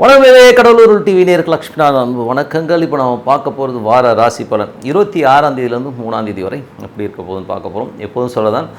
வணக்கமே Cuddalore TV நேருக்கு லக்ஷ்மிநாதன் அன்பு வணக்கங்கள். இப்போ நம்ம பார்க்க போகிறது வார ராசி பலன் 26ஆம் தேதியிலேருந்து 3ஆம் தேதி வரை எப்படி இருக்க போகுதுன்னு பார்க்க போகிறோம். எப்போதும் சொல்லதான்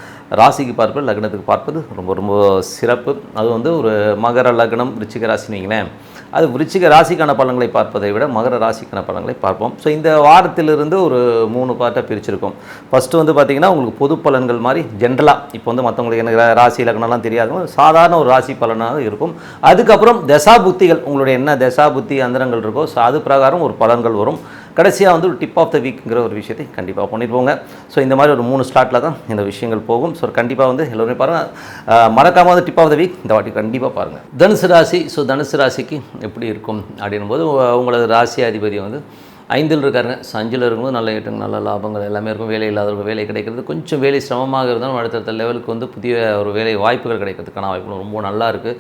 ராசிக்கு பார்ப்பது லக்னத்துக்கு பார்ப்பது ரொம்ப ரொம்ப சிறப்பு. அது வந்து ஒரு மகர லக்னம் விருச்சிக ராசின்னு வைங்களேன், அது விருச்சிக ராசிக்கான பலன்களை பார்ப்பதை விட மகர ராசிக்கான பலன்களை பார்ப்போம். ஸோ இந்த வாரத்திலிருந்து ஒரு 3 பார்ட்டாக பிரிச்சிருக்கோம். ஃபஸ்ட்டு வந்து பார்த்திங்கன்னா உங்களுக்கு பொது பலன்கள் மாதிரி ஜென்ரலாக இப்போ வந்து மற்றவங்களுக்கு எனக்கு ராசி லக்னம்லாம் தெரியாது, சாதாரண ஒரு ராசி பலனாக இருக்கும். அதுக்கப்புறம் தசா புத்திகள், உங்களுடைய என்ன தசா புத்தி அந்தரங்கள் இருக்கோ ஸோ அது பிரகாரம் ஒரு பலன்கள் வரும். கடைசியாக வந்து ஒரு டிப் ஆஃப் த வீக்ங்கிற ஒரு விஷயத்தை கண்டிப்பாக பண்ணியிருப்போங்க. ஸோ இந்த மாதிரி ஒரு 3 ஸ்லாட்டில் தான் இந்த விஷயங்கள் போகும். ஸோ கண்டிப்பாக வந்து எல்லோருமே பாருங்கள், மறக்காமல் வந்து டிப் ஆஃப் த வீக் இந்த வாட்டி கண்டிப்பாக பாருங்கள். தனுசு ராசி. ஸோ தனுசு ராசிக்கு எப்படி இருக்கும் அப்படின்போது உங்களது ராசி அதிபதி வந்து 5ல் இருக்காருங்க. ஸோ 5ல் இருக்கும்போது நல்ல ஏற்றங்கள் நல்ல லாபங்கள் எல்லாமே இருக்கும். வேலை இல்லாதவர்கள் வேலை கிடைக்கிறது, கொஞ்சம் வேலை சிரமமாக இருந்தாலும் அடுத்தடுத்த லெவலுக்கு வந்து புதிய ஒரு வேலை வாய்ப்புகள் கிடைக்கிறதுக்கான வாய்ப்புகள் ரொம்ப நல்லா இருக்குது.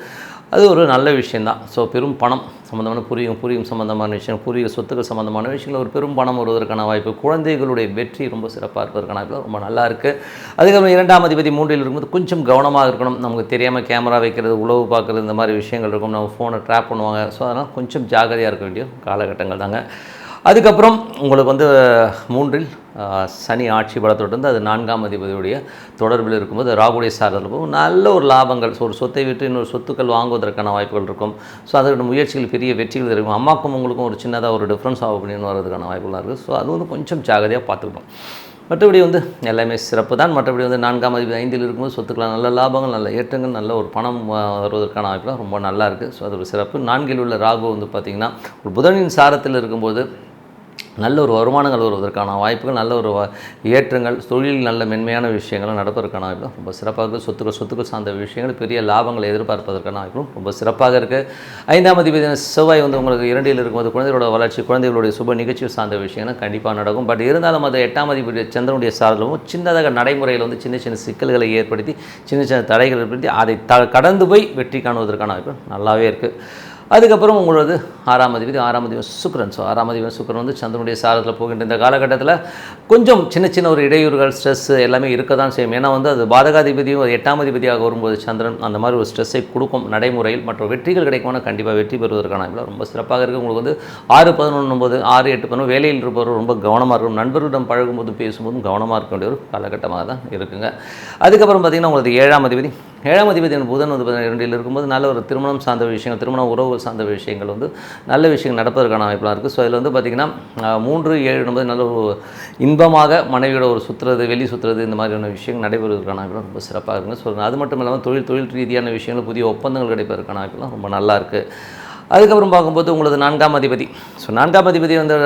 அது ஒரு நல்ல விஷயந்தான். ஸோ பெரும் பணம் சம்மந்தமான பூர்வீகம் சம்மந்தமான விஷயம், பூர்வீக சொத்துக்கள் சம்மந்தமான விஷயங்கள் ஒரு பெரும் பணம் வருவதற்கான வாய்ப்பு, குழந்தைகளுடைய வெற்றி ரொம்ப சிறப்பாக இருப்பதற்கான வாய்ப்பு ரொம்ப நல்லா இருக்குது. அதுக்கப்புறம் 2ஆம் அதிபதி 3ல் இருக்கும்போது கொஞ்சம் கவனமாக இருக்கணும். நமக்கு தெரியாமல் கேமரா வைக்கிறது, உளவு பார்க்குறது, இந்த மாதிரி விஷயங்கள் இருக்கும். நம்ம ஃபோனை ட்ராப் பண்ணுவாங்க. ஸோ அதனால் கொஞ்சம் ஜாகிரதையாக இருக்க வேண்டிய காலகட்டங்கள் தாங்க. அதுக்கப்புறம் உங்களுக்கு வந்து 3ல் சனி ஆட்சி பலத்தோடு வந்து அது 4ஆம் அதிபதியுடைய தொடர்பில் இருக்கும்போது ராகுடைய சாரத்தில் போகும். நல்ல ஒரு லாபங்கள், ஸோ ஒரு சொத்தை விட்டு இன்னொரு சொத்துக்கள் வாங்குவதற்கான வாய்ப்புகள் இருக்கும். ஸோ அதோட முயற்சிகள் பெரிய வெற்றிகள் இருக்கும். அம்மாக்கும் உங்களுக்கும் ஒரு சின்னதாக ஒரு டிஃப்ரென்ஸ் ஆகும் அப்படின்னு வரதுக்கான வாய்ப்புகளாக இருக்குது. ஸோ அது வந்து கொஞ்சம் ஜாகிரதையாக பார்த்துக்கணும். மற்றபடி வந்து எல்லாமே சிறப்பு தான். மற்றபடி வந்து 4ஆம் அதிபதி 5ல் இருக்கும்போது சொத்துக்களாக நல்ல லாபங்கள், நல்ல ஏற்றங்கள், நல்ல ஒரு பணம் வருவதற்கான வாய்ப்புலாம் ரொம்ப நல்லா இருக்குது. ஸோ அது ஒரு சிறப்பு. 4ல் உள்ள ராகு வந்து பார்த்திங்கன்னா ஒரு புதனின் சாரத்தில் இருக்கும்போது நல்ல ஒரு வருமானங்கள் வருவதற்கான வாய்ப்புகள், நல்ல ஒரு ஏற்றங்கள், தொழில் நல்ல மென்மையான விஷயங்களும் நடப்பதற்கான வாய்ப்புகள் ரொம்ப சிறப்பாக இருக்குது. சொத்துக்கள் சார்ந்த விஷயங்கள் பெரிய லாபங்களை எதிர்பார்ப்பதற்கான வாய்ப்புகளும் ரொம்ப சிறப்பாக இருக்குது. 5ஆம் அதிபதி செவ்வாய் வந்து உங்களுக்கு 2ல் இருக்கும்போது குழந்தைகளோட வளர்ச்சி, குழந்தைகளுடைய சுப நிகழ்ச்சி சார்ந்த விஷயங்கள் கண்டிப்பாக நடக்கும். பட் இருந்தாலும் அது 8ஆம் அதிபதி சந்திரனுடைய சாரலும் சின்னதாக நடைமுறையில் வந்து சின்ன சின்ன சிக்கல்களை ஏற்படுத்தி, சின்ன சின்ன தடைகள் ஏற்படுத்தி அதை கடந்து போய் வெற்றி காணுவதற்கான வாய்ப்பு நல்லாவே இருக்குது. அதுக்கப்புறம் உங்களது 6ஆம் அதிபதி சுக்கிரன். ஸோ 6ஆம் அதிபதி சுக்கிரன் வந்து சந்திரனுடைய சாரத்தில் போகின்ற இந்த காலகட்டத்தில் கொஞ்சம் சின்ன சின்ன ஒரு இடையூறுகள், ஸ்ட்ரெஸ் எல்லாமே இருக்க தான் செய்யும். ஏன்னா வந்து அது பாதகாதிபதியும் 8ஆம் அதிபதியாக வரும்போது சந்திரன் அந்த மாதிரி ஒரு ஸ்ட்ரெஸ்ஸை கொடுக்கும் நடைமுறையில். மற்ற வெற்றிகள் கிடைக்கும்னா கண்டிப்பாக வெற்றி பெறுவதற்கான ரொம்ப சிறப்பாக இருக்குது. உங்களுக்கு வந்து 6, 11, 9, 6, 8, 11 வேலையில் இருப்பவர் ரொம்ப கவனமாக இருக்கும். நண்பர்களிடம் பழகும்போதும் பேசும்போதும் கவனமாக இருக்க வேண்டிய ஒரு காலகட்டமாக தான் இருக்குங்க. அதுக்கப்புறம் பார்த்திங்கன்னா உங்களுக்கு 7ஆம் அதிபதி புதன் வந்து 2ல் இருக்கும்போது நல்ல ஒரு திருமணம் சார்ந்த விஷயங்கள், திருமண உறவு சார்ந்த விஷயங்கள் வந்து நல்ல விஷயங்கள் நடப்பதற்கான வாய்ப்புலாம் இருக்குது. ஸோ இதில் வந்து பார்த்திங்கன்னா 3, 7 என்பது நல்ல ஒரு இன்பமாக மனைவியோட ஒரு சுற்றுறது, வெளி சுற்றுறது, இந்த மாதிரியான விஷயங்கள் நடைபெறுவதற்கான வாய்ப்புலாம் ரொம்ப சிறப்பாக இருக்குங்க. ஸோ அது மட்டும் இல்லாமல் தொழில் ரீதியான விஷயங்கள், புதிய ஒப்பந்தங்கள் கிடைப்பதற்கான வாய்ப்புலாம் ரொம்ப நல்லா இருக்குது. அதுக்கப்புறம் பார்க்கும்போது உங்களது 4ஆம் அதிபதி. ஸோ 4ஆம் அதிபதி வந்து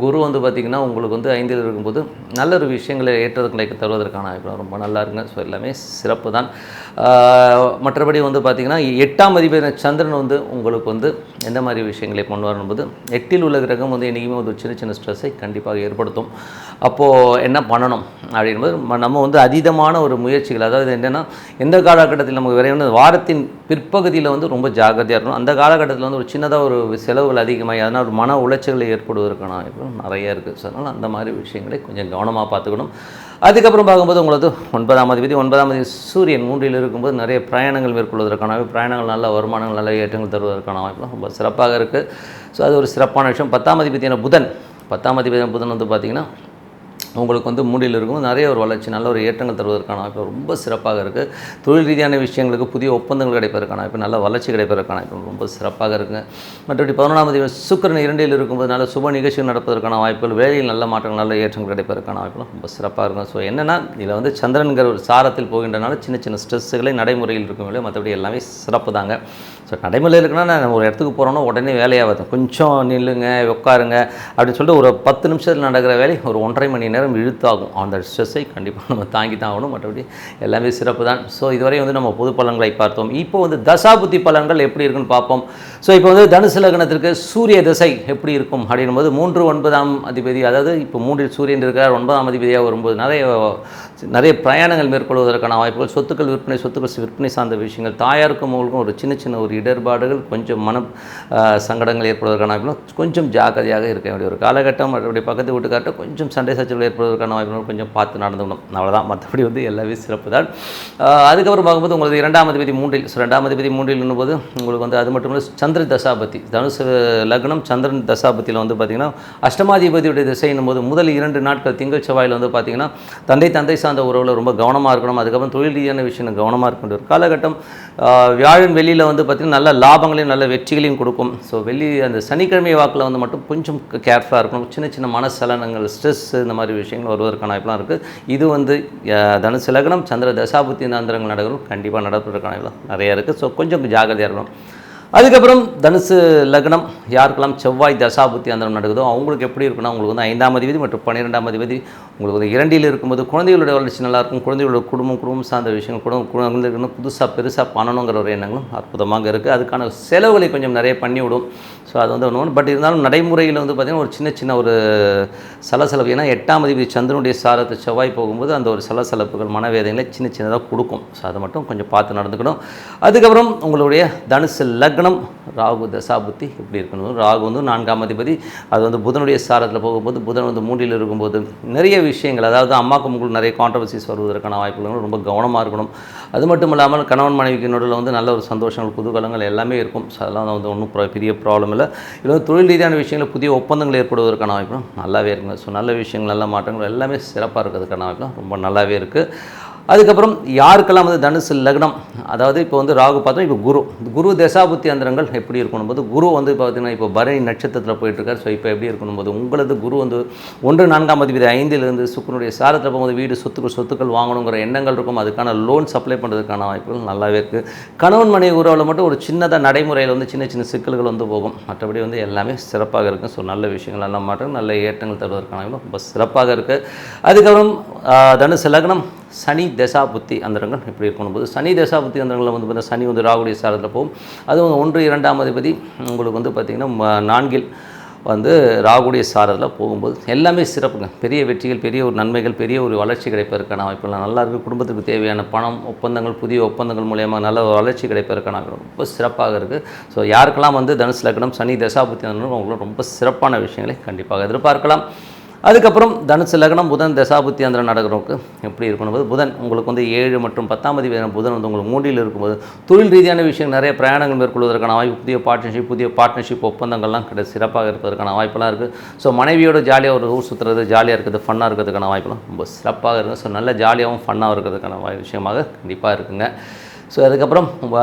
குரு வந்து பார்த்திங்கன்னா உங்களுக்கு வந்து 5ல் இருக்கும்போது நல்ல ஒரு விஷயங்களை ஏற்றங்களை தருவதற்கான வாய்ப்புலாம் ரொம்ப நல்லா இருக்குங்க. ஸோ எல்லாமே சிறப்பு தான். மற்றபடி வந்து பார்த்திங்கன்னா 8ஆம் அதிபதி சந்திரன் வந்து உங்களுக்கு வந்து எந்த மாதிரி விஷயங்களை கொண்டு வரும்போது 8ல் உள்ள கிரகம் வந்து என்றைக்குமே ஒரு சின்ன சின்ன ஸ்ட்ரெஸ்ஸை கண்டிப்பாக ஏற்படுத்தும். அப்போது என்ன பண்ணணும் அப்படின்போது நம்ம வந்து அதீதமான ஒரு முயற்சிகள், அதாவது என்னென்னா எந்த காலகட்டத்தில் நமக்கு விரைவான வாரத்தின் பிற்பகுதியில் வந்து ரொம்ப ஜாக்கிரதையாக இருக்கணும். அந்த காலகட்டத்தில் வந்து ஒரு சின்னதாக ஒரு செலவுகள் அதிகமாகி அதனால் ஒரு மன உளைச்சல்களை ஏற்படுவதற்கான வாய்ப்பு நிறைய இருக்குது. ஸோ அதனால் அந்த மாதிரி விஷயங்களை கொஞ்சம் கவனமாக பார்த்துக்கணும். அதுக்கப்புறம் பார்க்கும்போது உங்களது 9ஆம் அதிபதி சூரியன் 3ல் இருக்கும்போது நிறைய பிரயாணங்கள் மேற்கொள்வதற்கான பிரயாணங்கள், நல்ல வருமானங்கள், நல்ல ஏற்றங்கள் தருவதற்கான வாய்ப்புலாம் ரொம்ப சிறப்பாக இருக்குது. ஸோ அது ஒரு சிறப்பான விஷயம். 10ஆம் அதிபதியான புதன் வந்து பார்த்திங்கன்னா உங்களுக்கு வந்து 3ல் இருக்கும்போது நிறைய ஒரு வளர்ச்சி, நல்ல ஒரு ஏற்றங்கள் தருவதற்கான வாய்ப்பு ரொம்ப சிறப்பாக இருக்குது. தொழில் ரீதியான விஷயங்களுக்கு புதிய ஒப்பந்தங்கள் கிடைப்பதற்கான வாய்ப்பு, நல்ல வளர்ச்சி கிடைப்பதற்கான வாய்ப்பு ரொம்ப சிறப்பாக இருக்குங்க. மற்றபடி 11ஆம் அதிபதி சுக்கிரன் 2ல் இருக்கும்போது நல்ல சுப நிகழ்ச்சிகள் நடப்பதற்கான வாய்ப்புகள், வேலையில் நல்ல மாற்றங்கள், நல்ல ஏற்றங்கள் கிடைப்பதற்கான வாய்ப்புலாம் ரொம்ப சிறப்பாக இருக்கும். ஸோ என்னென்னா இதில் வந்து சந்திரன்கிற ஒரு சாரத்தில் போகின்றனால சின்ன சின்ன ஸ்ட்ரெஸ்ஸுகளை நடைமுறையில் இருக்கும் இல்லையா, மற்றபடி எல்லாமே சிறப்பு தாங்க. ஸோ நடைமுறையில் இருக்குன்னா நம்ம ஒரு இடத்துக்கு போகிறோன்னா உடனே வேலையாகாது, கொஞ்சம் நில்லுங்க, உட்காருங்க அப்படின்னு சொல்லிட்டு ஒரு 10 நிமிஷத்தில் நடக்கிற வேலை ஒரு 1.5 மணி நேரம் இழுத்தாகும். அந்த ஸ்ட்ரெஸ்ஸை கண்டிப்பாக நம்ம தாங்கி தான் ஆகணும். மற்றபடி எல்லாமே சிறப்பு தான். ஸோ இதுவரை வந்து நம்ம பொது பலன்களை பார்த்தோம். இப்போ வந்து தசாபுத்தி பலன்கள் எப்படி இருக்குன்னு பார்ப்போம். ஸோ இப்போ வந்து தனுசு லக்னத்திற்கு சூரிய திசை எப்படி இருக்கும் அப்படின்னும்போது 3, 9ஆம் அதிபதி, அதாவது இப்போ 3ல் சூரியன் இருக்கிறார், 9ஆம் அதிபதியாக வரும்போது நிறைய நிறைய பிரயாணங்கள் மேற்கொள்வதற்கான வாய்ப்புகள், சொத்துக்கள் விற்பனை சார்ந்த விஷயங்கள், தாயாருக்கும் அவங்களுக்கும் ஒரு சின்ன ஒரு இடர்பாடுகள், கொஞ்சம் மன சங்கடங்கள் ஏற்படுவதற்கான வாய்ப்புகள், கொஞ்சம் ஜாக்கிரதையாக இருக்க வேண்டிய ஒரு காலகட்டம். அப்படி பக்கத்து வீட்டுக்கார்ட்ட கொஞ்சம் சண்டை சச்சரவுகள் ஏற்படுவதற்கான வாய்ப்புகள் கொஞ்சம் பார்த்து நடந்துக்கணும். அவ்வளோதான், மற்றபடி வந்து எல்லாமே சிறப்பு தான். அதுக்கப்புறம் பார்க்கும்போது உங்களுக்கு 2ஆம் அதிபதி 3இல், 2ஆம் அதிபதி 3இல் என்னும்போது உங்களுக்கு வந்து அது மட்டும் இல்லை, சந்திர தசாபதி, தனுசு லக்னம் சந்திரன் தசாபதியில் வந்து பார்த்திங்கன்னா அஷ்டமாதிபதியுடைய திசை என்னும்போது முதல் 2 நாட்கள் திங்கள் செவ்வாயில் வந்து பார்த்திங்கன்னா தந்தை சார்ந்த உறவில் ரொம்ப கவனமாக இருக்கணும். அதுக்கப்புறம் தொழில் ரீதியான விஷயம் கவனமாக இருக்க வேண்டிய ஒரு காலகட்டம். வியாழன் வெளியில் வந்து பார்த்திங்கன்னா நல்ல லாபங்களையும் நல்ல வெற்றிகளையும் கொடுக்கும். ஸோ வெள்ளி அந்த சனிக்கிழமை வாக்கில் வந்து மட்டும் கொஞ்சம் கேர்ஃபுல்லாக இருக்கணும். சின்ன மனசலனங்கள், ஸ்ட்ரெஸ், இந்த மாதிரி விஷயங்கள் வருவதற்கான வாய்ப்புலாம் இருக்குது. இது வந்து தனுசு லக்னம் சந்திர தசாபுத்தி அந்தரங்கள் நடக்கணும், கண்டிப்பாக நடப்பதற்கான வாய்ப்புலாம் நிறையா இருக்குது. ஸோ கொஞ்சம் ஜாகிரதையாக இருக்கணும். அதுக்கப்புறம் தனுசு லக்னம் யாருக்கெல்லாம் செவ்வாய் தசாபுத்தி அந்தரம் நடக்குதோ அவங்களுக்கு எப்படி இருக்குன்னா, உங்களுக்கு வந்து 5ஆம் அதிபதி மற்றும் 12ஆம் அதிபதி உங்களுக்கு வந்து 2இல் இருக்கும்போது குழந்தைகளுடைய வளர்ச்சி நல்லாயிருக்கும். குழந்தைகளோட குடும்பம் சார்ந்த விஷயங்கள், குழந்தைகளுக்கு புதுசாக பெருசாக பண்ணணுங்கிற ஒரு எண்ணங்களும் அற்புதமாக இருக்குது. அதுக்கான செலவுகளை கொஞ்சம் நிறைய பண்ணிவிடும். ஸோ அது வந்து ஒன்று. பட் இருந்தாலும் நடைமுறையில் வந்து பார்த்திங்கன்னா ஒரு சின்ன ஒரு சலசலப்பு, ஏன்னா 8ஆம் அதிபதி சந்திரனுடைய சாரத்தை செவ்வாய் போகும்போது அந்த ஒரு சலசலப்புகள் மனவேதனைகளை சின்னதாக கொடுக்கும். ஸோ அதை மட்டும் கொஞ்சம் பார்த்து நடந்துக்கணும். அதுக்கப்புறம் உங்களுடைய தனுசு லக்னம் ராகு தசாபுத்தி எப்படி இருக்கணும். ராகு வந்து 4ஆம் அதிபதி, அது வந்து புதனுடைய சாரத்தில் போகும்போது புதன் வந்து 3இல் இருக்கும்போது நிறைய விஷயங்கள், அதாவது அம்மாவுக்கு உங்களுக்கு நிறைய கான்ட்ரவர்சிஸ் வருவதற்கான வாய்ப்புகள், ரொம்ப கவனமாக இருக்கணும். அது மட்டும் இல்லாமல் கணவன் மனைவிக்கு நடுவில் வந்து நல்ல ஒரு சந்தோஷங்கள், குதூகலங்கள் எல்லாமே இருக்கும். ஸோ அதெல்லாம் வந்து ஒன்றும் பெரிய ப்ராப்ளம் இல்லை. இல்லை தொழில் ரீதியான விஷயங்கள், புதிய ஒப்பந்தங்கள் ஏற்படுவதற்கான வாய்ப்புகளும் நல்லாவே இருக்குங்க. ஸோ நல்ல விஷயங்கள், நல்ல மாற்றங்கள் எல்லாமே சிறப்பாக இருக்கிறதுக்கான வாய்ப்புலாம் ரொம்ப நல்லாவே இருக்குது. அதுக்கப்புறம் யாருக்கெல்லாம் வந்து தனுசு லக்னம், அதாவது இப்போ வந்து ராகு பார்த்தோம், இப்போ குரு தசாபுத்தி அந்தரங்கள் எப்படி இருக்கணும் போது, குரு வந்து பார்த்திங்கன்னா இப்போ பரணி நட்சத்திரத்தில் போயிட்டுருக்கார். ஸோ இப்போ எப்படி இருக்கணும் போது உங்களது குரு வந்து 1 4ஆம் அதிபதி 5இலிருந்து சுக்கிரனுடைய சாரத்தில் போகும்போது வீடு சொத்துக்கள் வாங்கணுங்கிற எண்ணங்கள் இருக்கும். அதுக்கான லோன் சப்ளை பண்ணுறதுக்கான வாய்ப்புகள் நல்லாவே இருக்குது. கணவன் மனைவி உறவில் மட்டும் ஒரு சின்னதாக நடைமுறையில் வந்து சின்ன சிக்கல்கள் வந்து போகும். மற்றபடி வந்து எல்லாமே சிறப்பாக இருக்குது. ஸோ நல்ல விஷயங்கள், நல்ல மாற்றம், நல்ல ஏற்றங்கள் தருவதற்கான ரொம்ப சிறப்பாக இருக்குது. அதுக்கப்புறம் தனுசு லக்னம் சனி தசாபுத்தி அந்தரங்கள் எப்படி இருக்கணும் போது, சனி தசாபுத்தி அந்தரங்களில் வந்து பார்த்தீங்கன்னா சனி வந்து ராகுடைய சாரத்தில் போகும். அதுவும் 1 2ஆம் அதிபதி உங்களுக்கு வந்து பார்த்திங்கன்னா 4இல் வந்து ராகுடைய சாரத்தில் போகும்போது எல்லாமே சிறப்புங்க. பெரிய வெற்றிகள், பெரிய ஒரு நன்மைகள், பெரிய ஒரு வளர்ச்சி கிடைப்பதற்கான வாய்ப்புகள் நல்லா இருக்குது. குடும்பத்துக்கு தேவையான பணம், ஒப்பந்தங்கள், புதிய ஒப்பந்தங்கள் மூலயமா நல்ல ஒரு வளர்ச்சி கிடைப்பதற்கான ரொம்ப சிறப்பாக இருக்குது. ஸோ யாருக்கெல்லாம் வந்து தனுசு லக்னம் சனி தசாபுத்தி அந்தரங்கள் அவங்களும் ரொம்ப சிறப்பான விஷயங்களை கண்டிப்பாக எதிர்பார்க்கலாம். அதுக்கப்புறம் தனுசு லக்னம் புதன் தசாபுத்தி அந்தரம் நடக்கிறவங்களுக்கு எப்படி இருக்கணும் போது, புதன் உங்களுக்கு வந்து 7 மற்றும் 10ஆம் அதிபதி புதன் வந்து உங்களுக்கு 3இல் இருக்கும்போது தொழில் ரீதியான விஷயம், நிறைய பிரயாணங்கள் மேற்கொள்வதற்கான வாய்ப்பு, புதிய பார்ட்னர்ஷிப் ஒப்பந்தங்கள்லாம் சிறப்பாக இருப்பதற்கான வாய்ப்பெல்லாம் இருக்குது. ஸோ மனைவியோட ஜாலியாக ஒரு ஊர் சுற்றுறது, ஜாலியாக இருக்கிறது, ஃபன்னாக இருக்கிறதுக்கான வாய்ப்பெல்லாம் ரொம்ப சிறப்பாக இருக்குது. ஸோ நல்ல ஜாலியாகவும் ஃபன்னாக இருக்கிறதுக்கான விஷயமாக கண்டிப்பாக இருக்குங்க. ஸோ அதுக்கப்புறம்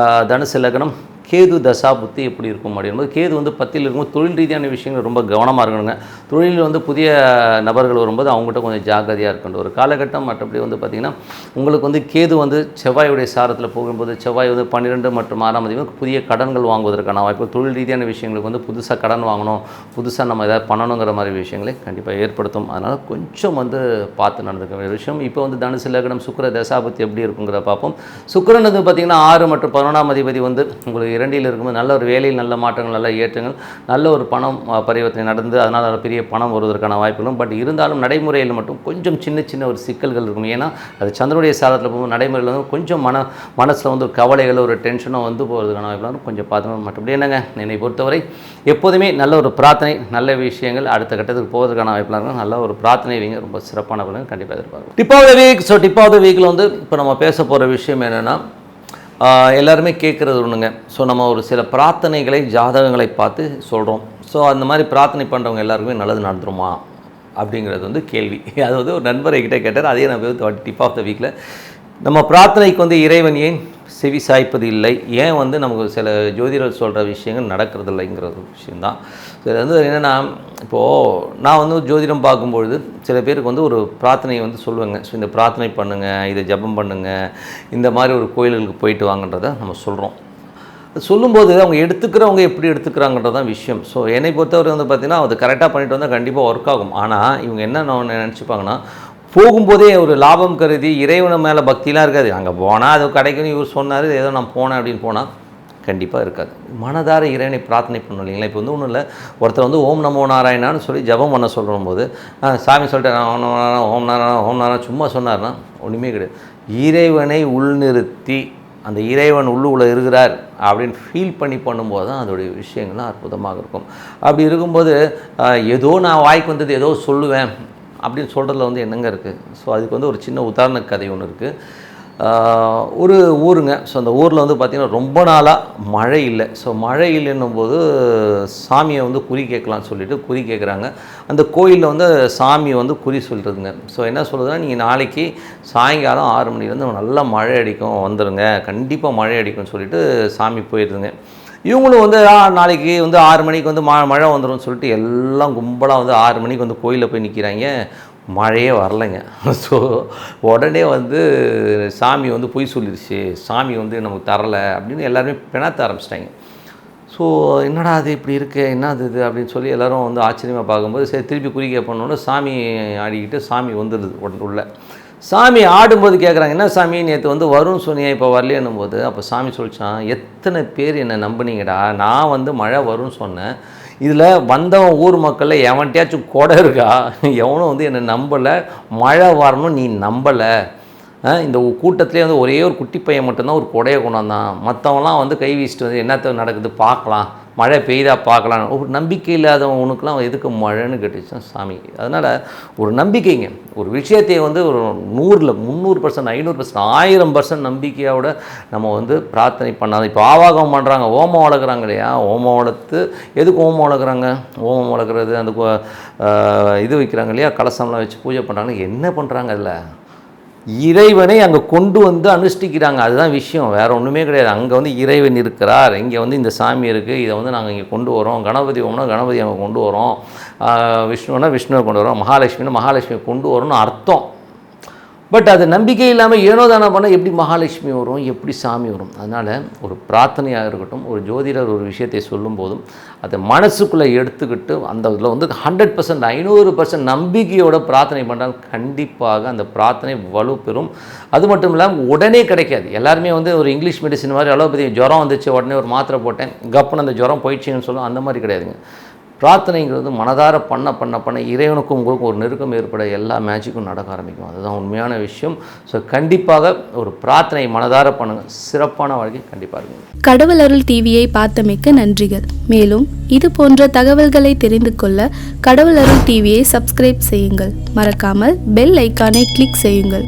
தனுசு லக்னம் கேது தசாபுத்தி எப்படி இருக்கும் அப்படின்போது, கேது வந்து 10இல் இருக்கும்போது தொழில் ரீதியான விஷயங்கள் ரொம்ப கவனமாக இருக்கணுங்க. தொழிலில் வந்து புதிய நபர்கள் வரும்போது அவங்ககிட்ட கொஞ்சம் ஜாக்கிரதையாக இருக்கணும் ஒரு காலகட்டம். மற்றபடி வந்து பார்த்திங்கன்னா உங்களுக்கு வந்து கேது வந்து செவ்வாயுடைய சாரத்தில் போகும்போது, செவ்வாய் வந்து 12 மற்றும் 6ஆம் அதிபதி புதிய கடன்கள் வாங்குவதற்கான வாய்ப்பு, தொழில் ரீதியான விஷயங்களுக்கு வந்து புதுசாக கடன் வாங்கணும், புதுசாக நம்ம எதாவது பண்ணணுங்கிற மாதிரி விஷயங்களை கண்டிப்பாக ஏற்படுத்தும். அதனால் கொஞ்சம் வந்து பார்த்து நடந்துக்க வேண்டிய விஷயம். இப்போ வந்து தனுசு லக்னம் சுக்கிர தசாபுத்தி எப்படி இருக்குங்கிறத பார்ப்போம். சுக்கிரன் வந்து பார்த்திங்கன்னா 6 மற்றும் 11ஆம் அதிபதி வந்து உங்களுக்கு 2இல் இருக்கும்போது நல்ல ஒரு வேலையில் நல்ல மாற்றங்கள், நல்ல ஏற்றங்கள், நல்ல ஒரு பணம் பரிவர்த்தனை நடந்து அதனால் பெரிய பணம் வருவதற்கான வாய்ப்புகளும். பட் இருந்தாலும் நடைமுறையில் மட்டும் கொஞ்சம் சின்ன ஒரு சிக்கல்கள் இருக்கும். ஏன்னா அது சந்திரனுடைய சாரத்தில் போகும்போது நடைமுறையில் வந்து கொஞ்சம் மனசில் வந்து ஒரு கவலைகள், ஒரு டென்ஷனும் வந்து போகிறதுக்கான வாய்ப்புகளும் கொஞ்சம் பார்த்துக்கணும். மற்றபடி என்னங்க, என்னை பொறுத்தவரை எப்போதுமே நல்ல ஒரு பிரார்த்தனை, நல்ல விஷயங்கள், அடுத்த கட்டத்துக்கு போவதற்கான வாய்ப்புலாம் இருக்கும். நல்ல ஒரு பிரார்த்தனை வைங்க, ரொம்ப சிறப்பான பலன் கண்டிப்பாக எதிர்பார்க்கும். Tip of the week. So tip of the வீக்கில் வந்து இப்போ நம்ம பேச போகிற விஷயம் என்னென்னா, எல்லாருமே கேட்குறது ஒன்றுங்க. ஸோ நம்ம ஒரு சில பிரார்த்தனைகளை, ஜாதகங்களை பார்த்து சொல்கிறோம். ஸோ அந்த மாதிரி பிரார்த்தனை பண்ணுறவங்க எல்லாருக்குமே நல்லது நடந்துருமா அப்படிங்கிறது வந்து கேள்வி. அது வந்து ஒரு நண்பர் என்கிட்ட கேட்டார். அதே நான் வந்து டிப் ஆஃப் த வீக்கில், நம்ம பிரார்த்தனைக்கு வந்து இறைவன் ஏன் செவி சாய்ப்பது இல்லை, ஏன் வந்து நமக்கு சில ஜோதிடர் சொல்கிற விஷயங்கள் நடக்கிறது இல்லைங்கிற ஒரு விஷயந்தான். ஸோ இது வந்து என்னென்னா, இப்போது நான் வந்து ஜோதிடம் பார்க்கும்பொழுது சில பேருக்கு வந்து ஒரு பிரார்த்தனையை வந்து சொல்லுவேங்க. ஸோ இந்த பிரார்த்தனை பண்ணுங்கள், இதை ஜபம் பண்ணுங்கள், இந்த மாதிரி ஒரு கோயில்களுக்கு போயிட்டு வாங்கன்றதை நம்ம சொல்கிறோம். சொல்லும்போது அவங்க எடுத்துக்கிறவங்க எப்படி எடுத்துக்கிறாங்கன்றதான் விஷயம். ஸோ என்னை பொறுத்தவரை வந்து பார்த்திங்கன்னா, அது கரெக்டாக பண்ணிட்டு வந்தால் கண்டிப்பாக ஒர்க் ஆகும். ஆனால் இவங்க என்ன நினச்சிப்பாங்கன்னா, போகும்போதே ஒரு லாபம் கருதி இறைவனை மேலே பக்திலாம் இருக்காது. அங்கே போனால் அது கிடைக்குன்னு இவர் சொன்னார், ஏதோ நான் போனேன் அப்படின்னு போனால் கண்டிப்பாக இருக்காது. மனதார இறைவனை பிரார்த்தனை பண்ணணும் இல்லைங்களா? இப்போ வந்து ஒன்றும் இல்லை, ஒருத்தர் வந்து ஓம் நமோ நாராயணான்னு சொல்லி ஜபம் பண்ண சொல்லும் போது சாமி சொல்லிட்டு ஓம் நமோ நாராயணா ஓம் நாராயணா ஓம் நாராயணா சும்மா சொன்னார்னா ஒன்றுமே கிடையாது. இறைவனை உள்நிறுத்தி அந்த இறைவன் உள்ளுக்குள்ளே இருக்கிறார் அப்படின்னு ஃபீல் பண்ணி பண்ணும்போது தான் அதோடைய விஷயங்கள்லாம் அற்புதமாக இருக்கும். அப்படி இருக்கும்போது ஏதோ நான் வாய்க்கு வந்தது ஏதோ சொல்லுவேன் அப்படின்னு சொல்கிறதுல வந்து என்னங்க இருக்குது? ஸோ அதுக்கு வந்து ஒரு சின்ன உதாரண கதை ஒன்று இருக்குது. ஒரு ஊருங்க. ஸோ அந்த ஊரில் வந்து பார்த்திங்கன்னா ரொம்ப நாளாக மழை இல்லை. ஸோ மழை இல்லைன்னும் போது சாமியை வந்து குறி கேட்கலான்னு சொல்லிட்டு குறி கேட்குறாங்க. அந்த கோயிலில் வந்து சாமி வந்து குறி சொல்கிறதுங்க. ஸோ என்ன சொல்லுதுன்னா, நீங்கள் நாளைக்கு சாயங்காலம் 6 மணிலேருந்து நல்லா மழை அடிக்கும், வந்துடுங்க, கண்டிப்பாக மழை அடிக்கும்னு சொல்லிட்டு சாமி போயிடுதுங்க. இவங்களும் வந்து நாளைக்கு வந்து 6 மணிக்கு வந்து மழை வந்துடும் சொல்லிட்டு எல்லாம் கும்பலாக வந்து 6 மணிக்கு வந்து கோயிலில் போய் நிற்கிறாங்க. மழையே வரலைங்க. ஸோ உடனே வந்து சாமி வந்து பொய் சொல்லிடுச்சு, சாமி வந்து நமக்கு தரலை அப்படின்னு எல்லாருமே பிணத்த ஆரம்பிச்சிட்டாங்க. ஸோ என்னடா அது இப்படி இருக்குது, என்னது இது அப்படின்னு சொல்லி எல்லோரும் வந்து ஆச்சரியமாக பார்க்கும்போது சரி திருப்பி குறிக்க பண்ணோன்னு சாமி ஆடிக்கிட்டு சாமி வந்துடுது உள்ள. சாமி ஆடும்போது கேட்குறாங்க, என்ன சாமி நேற்று வந்து வரும்னு சொன்னியே இப்போ வரலையேன்னும் போது அப்போ சாமி சொல்லிச்சான், எத்தனை பேர் என்னை நம்பினீங்கடா, நான் வந்து மழை வரும்னு சொன்னேன், இதில் வந்தவன் ஊர் மக்களில் எவன்கிட்டயாச்சும் கொடை இருக்கா, எவனும் வந்து என்னை நம்பலை, மழை வரணும் நீ நம்பலை, இந்த கூட்டத்திலே வந்து ஒரே ஒரு குட்டி பையன் மட்டும்தான் ஒரு கொடையை கொண்டாந்தான், மற்றவங்களாம் வந்து கை வீசிட்டு வந்து என்னத்த நடக்குது பார்க்கலாம், மழை பெய்தா பார்க்கலாம், ஒரு நம்பிக்கை இல்லாதவனுக்குலாம் எதுக்கு மழைன்னு கேட்டுச்சு சாமி. அதனால் ஒரு நம்பிக்கைங்க, ஒரு விஷயத்தை வந்து ஒரு 100%, 300%, 500%, 1000% நம்பிக்கையோட நம்ம வந்து பிரார்த்தனை பண்ணாது. இப்போ ஆவாகம் பண்ணுறாங்க, ஓமம் வளர்க்குறாங்க இல்லையா, ஓமம் வளர்த்து எதுக்கு ஓமம் வளர்க்குறாங்க, ஓமம் வளர்க்குறது அந்த இது வைக்கிறாங்க இல்லையா, கலசம்லாம் வச்சு பூஜை பண்ணுறாங்க. என்ன பண்ணுறாங்க அதில்? இறைவனை அங்கே கொண்டு வந்து அனுஷ்டிக்கிறாங்க. அதுதான் விஷயம், வேறு ஒன்றுமே கிடையாது. அங்கே வந்து இறைவன் இருக்கிறார், இங்கே வந்து இந்த சாமி இருக்குது, இதை வந்து நாங்கள் இங்கே கொண்டு வரோம். கணபதி ஓம்னா கணபதி அங்கே கொண்டு வரோம், விஷ்ணுனா விஷ்ணுவை கொண்டு வரோம், மகாலட்சுமினா மகாலட்சுமியை கொண்டு வரோம்னு அர்த்தம். பட் அது நம்பிக்கை இல்லாமல் ஏனோ தானே பண்ணால் எப்படி மகாலட்சுமி வரும், எப்படி சாமி வரும்? அதனால் ஒரு பிரார்த்தனையாக இருக்கட்டும், ஒரு ஜோதிடர் ஒரு விஷயத்தை சொல்லும் போதும் அதை மனசுக்குள்ளே எடுத்துக்கிட்டு அந்த இதில் வந்து 100%, 500% நம்பிக்கையோட பிரார்த்தனை பண்ணால் கண்டிப்பாக அந்த பிரார்த்தனை வலுப்பெறும். அது மட்டும் இல்லாமல் உடனே கிடைக்காது. எல்லாருமே வந்து ஒரு இங்கிலீஷ் மெடிசன் மாதிரி அலோபதி ஜுரம் வந்துச்சு உடனே ஒரு மாத்திரை போட்டேன் கப்புன்னு அந்த ஜுரம் போயிடுச்சுன்னு சொல்லும், அந்த மாதிரி கிடையாதுங்க. பிரார்த்தனைங்கிறது மனதார பண்ண இறைவனுக்கும் உங்களுக்கும் ஒரு நெருக்கம் ஏற்பட எல்லா மேஜிக்கும் நடக்க ஆரம்பிக்கும். அதுதான் உண்மையான விஷயம். ஸோ கண்டிப்பாக ஒரு பிரார்த்தனை மனதார பண்ணுங்கள், சிறப்பான வாழ்க்கை கண்டிப்பாக இருக்கும். கடவுள் அருள் டிவியை பார்த்தமைக்க நன்றிகள். மேலும் இது போன்ற தகவல்களை தெரிந்து கொள்ள கடவுள் அருள் டிவியை சப்ஸ்கிரைப் செய்யுங்கள். மறக்காமல் பெல் ஐக்கானை கிளிக் செய்யுங்கள்.